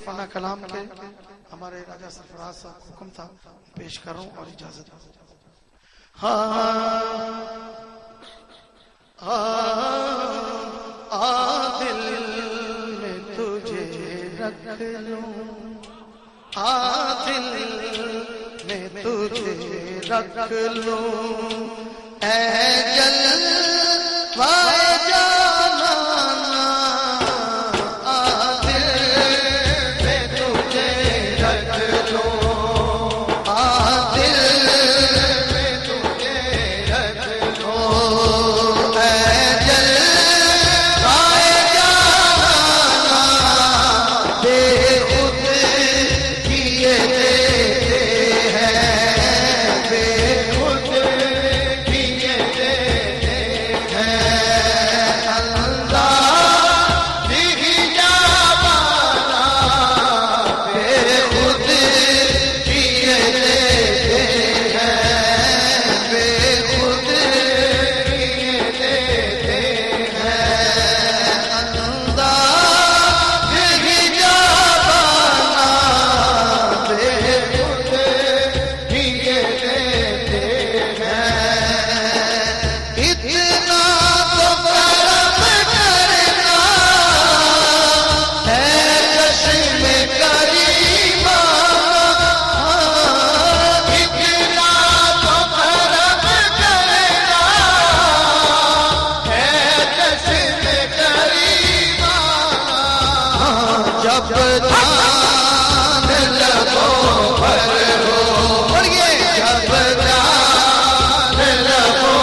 आरिफाना कलाम के हमारे राजा सरफराज साहब हुक्म था पेश कर रहा हूँ और इजाजत। दिल में तुझे रख लूं, दिल में तुझे रख लूं, ऐ जलवाए जाना, दिल में तुझे रख लूं, दिल में तुझे रख लूं, ऐ जलवाए जाना, बेखुद किए देते हैं, बेखुद किए देते हैं, अल्लाह ही जावाना, बेखुद किए देते हैं, बेखुद किए देते हैं, अल्लाह ही जावाना, बेखुद किए देते हैं। इतना तो करम करना है चश्म करीमाना, इतना तो करम करना है चश्म करीमाना, जब जान लगो पर हो, बोलिए जब जान लगो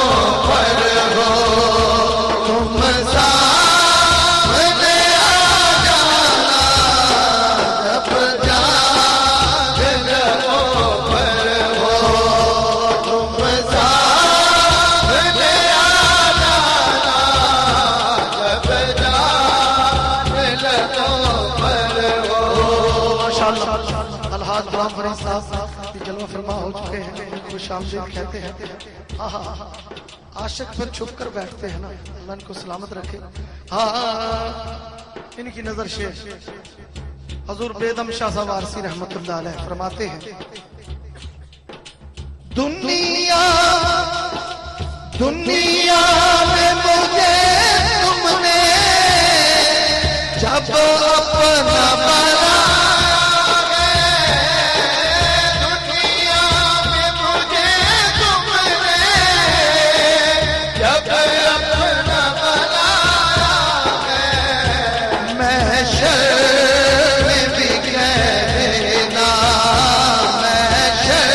पर हो, तुम सामने आ जाना, जब जान लगो पर हो, तुम सामने आ जाना, जब जान लगो पर हो। माशाअल्लाह अलहाज गुलाम फरीद साहब की जलवा फरमा हो चुके हैं, इनको शामदीद कहते हैं। आशिक पर छुप कर बैठते हैं ना, अल्लाह इनको सलामत रखे। इनकी नजर शेर हजूर बेदम शाह साहब वारसी रहमतुल्लाह अलैह फरमाते हैं, दुनिया दुनिया में मुझे तुमने जब अपना बना, दुनिया में मुझे तुमने जब अपना बना, महशर में भी कह देना, महशर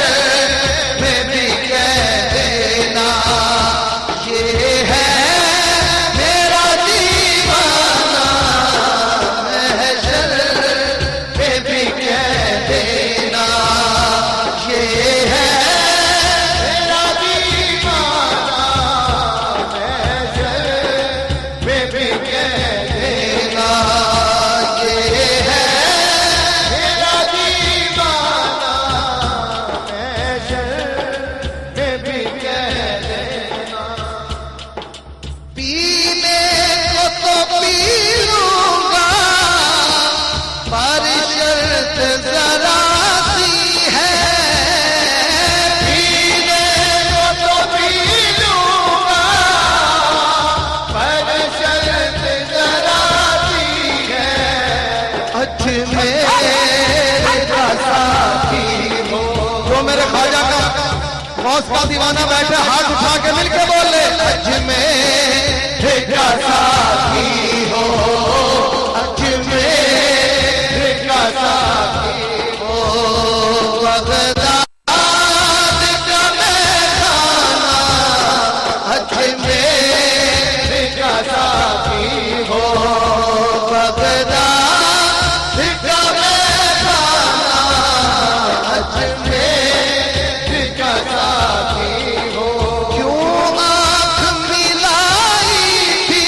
में भी कह देना, ये है मेरा दीवाना, महशर में भी कह देना, ये है मेरा दीवाना, महशर में भी कह देना, ये है मेरा दीवाना, महशर में भी कह देना। पीने को तो पी लूंगा, पर शर्त जरा सी है, पीने को तो पी लूंगा, पर शर्त जरा सी है, अजमेर का साथी हो, जो मेरे ख्वाजा का गौस का दीवाना बैठे हाथ उठा के मिलके बोले, अजमेर का साथी हो, अजमेर का साथी हो, बगदाद का मैखाना, अजमेर का साथी हो, बगदाद का मैखाना, अजमेर का साथी हो। क्यों आँख मिलाई थी,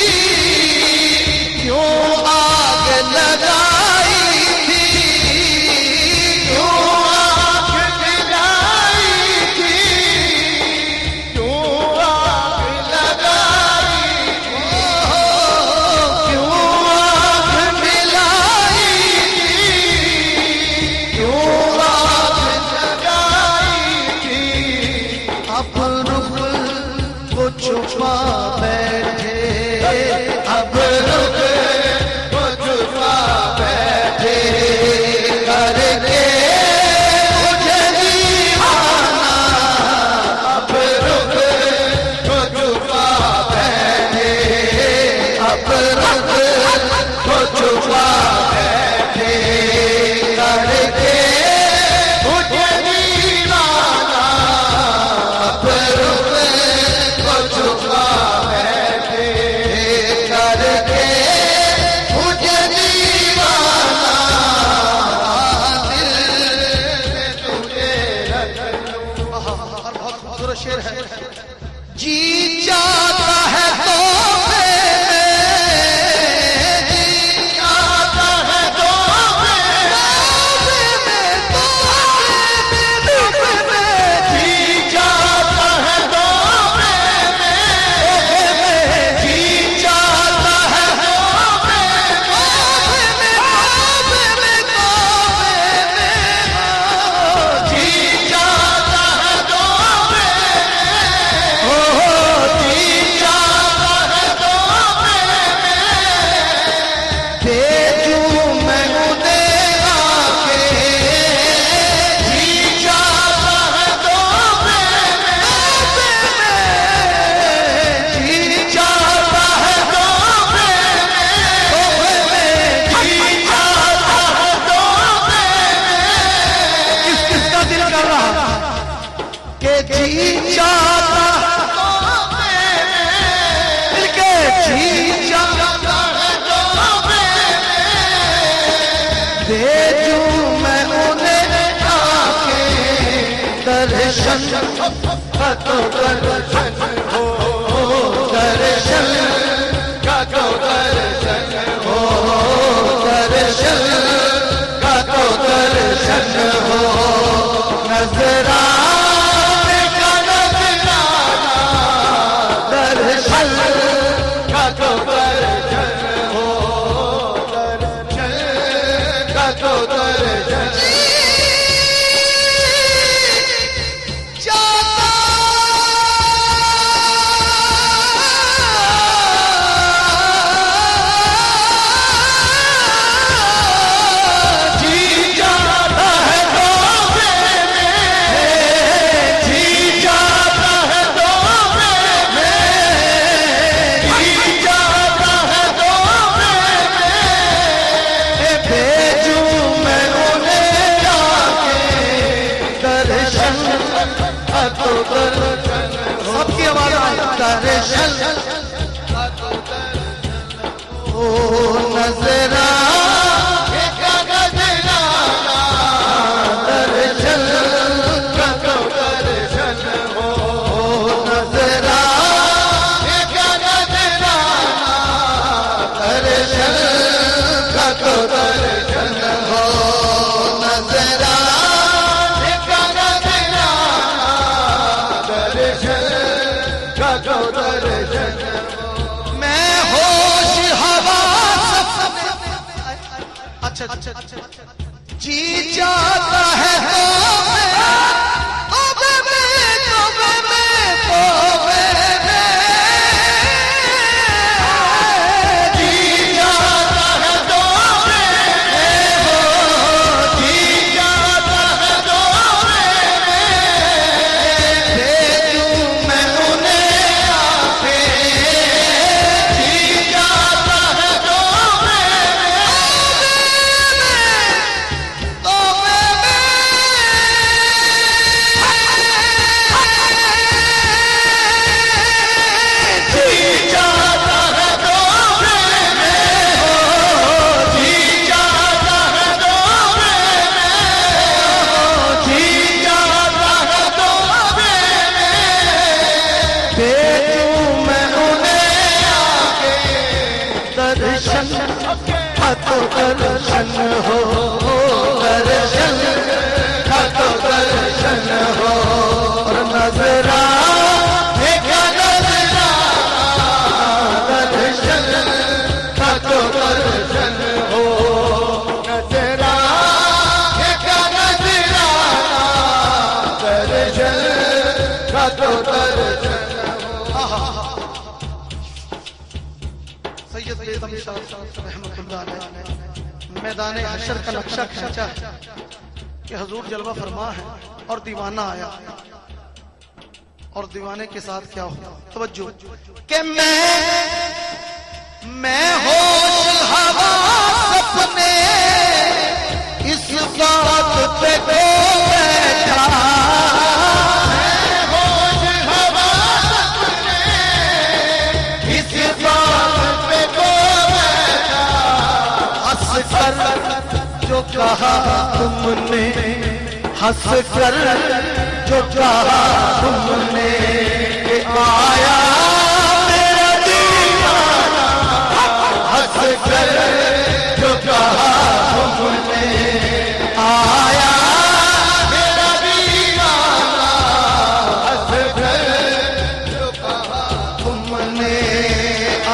भेजूं मैं उन्हें आके दर्शन का तो दर्शन हो, दर्शन का तो दर्शन हो, दर्शन का तो दर्शन हो, नजराने का नजराना दर्शन का तो दर्शन हो, दर्शन का तो दर्शन सबकी आवाज दर्शन ओ नजरा का नजराना दर्शन का तो दर्शन हो, नजरा का नजराना दर्शन का तो दर्शन हो, नजरा मैं होश हवास अच्छा जी जाता है दर्शन हो, दर्शन का तो दर्शन हो, और नजरा का नजराना दर्शन का तो दर्शन हो, नजरा का नजराना दर्शन का तो दर्शन हो। सैयद बेदम साहब रहमतुल्लाह अलैह मैदान हशर का नक्शा खींचा कि हुजूर जलवा फरमा है और दीवाना आया, और दीवाने के साथ क्या हुआ, तवज्जो कि मैं होश हवास अपने इस बात पे को बैठा, मैं होश हवास अपने इस बात पे को बैठा, हंस कर जो कहा तुमने, हंस कर जो कहा तुमने, आया मेरा दीवाना, हंस कर जो कहा तुमने, आया मेरा दीवाना, हंस कर जो कहा तुमने,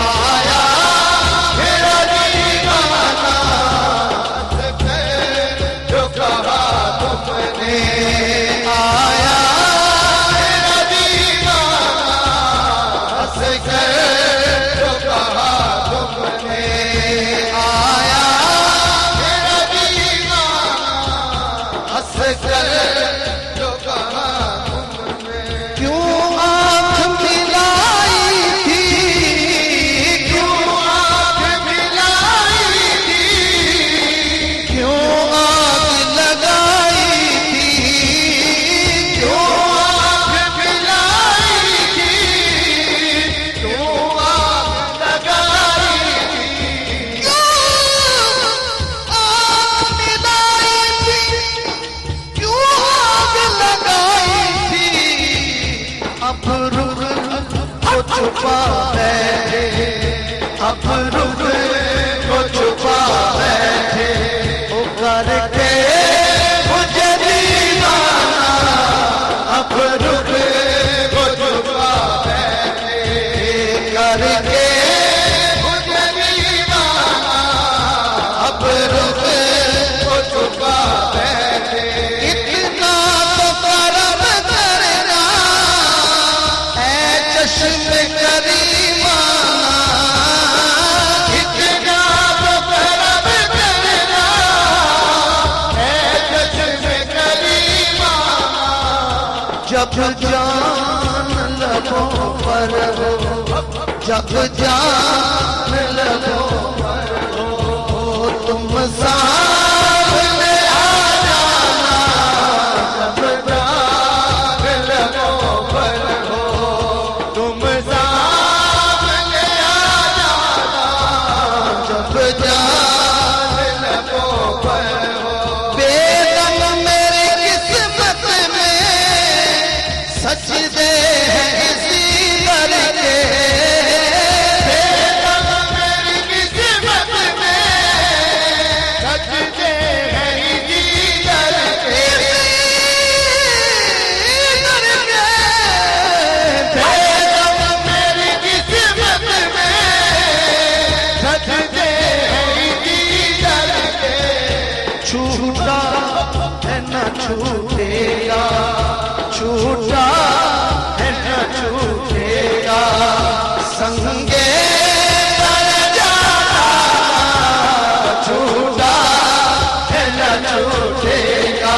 आया मेरा दीवाना, हंस कर जो कहा तुमने, आया मेरा दीवाना, छुपा बैठे, अब रुख को छुपा बैठे, वो करके मुझे दीवाना, अब रुख को छुपा बैठे, करके मुझे दीवाना, अब रुख को छुपा बैठे। इतना तो करम करना ऐ चश्मे करीमाना, इतना तो करम करना ऐ चश्मे करीमाना, जब जान लबों पर हो, जब जान लबों पर हो, तुम सामने आ जाना, जब जान लबों पर हो, तुम सामने आ जाना, जब जान लबों पर हो। बेदम मेरी किस्मत में सजदे हैं इसी दर के, बेदम मेरी किस्मत में सजदे हैं इसी दर के, दर के। बेदम मेरी किस्मत में सजदे हैं इसी दर के, छूटा है न छूटेगा, छूटा है न छूटेगा, संगे तर जाना, छूटा है न छूटेगा।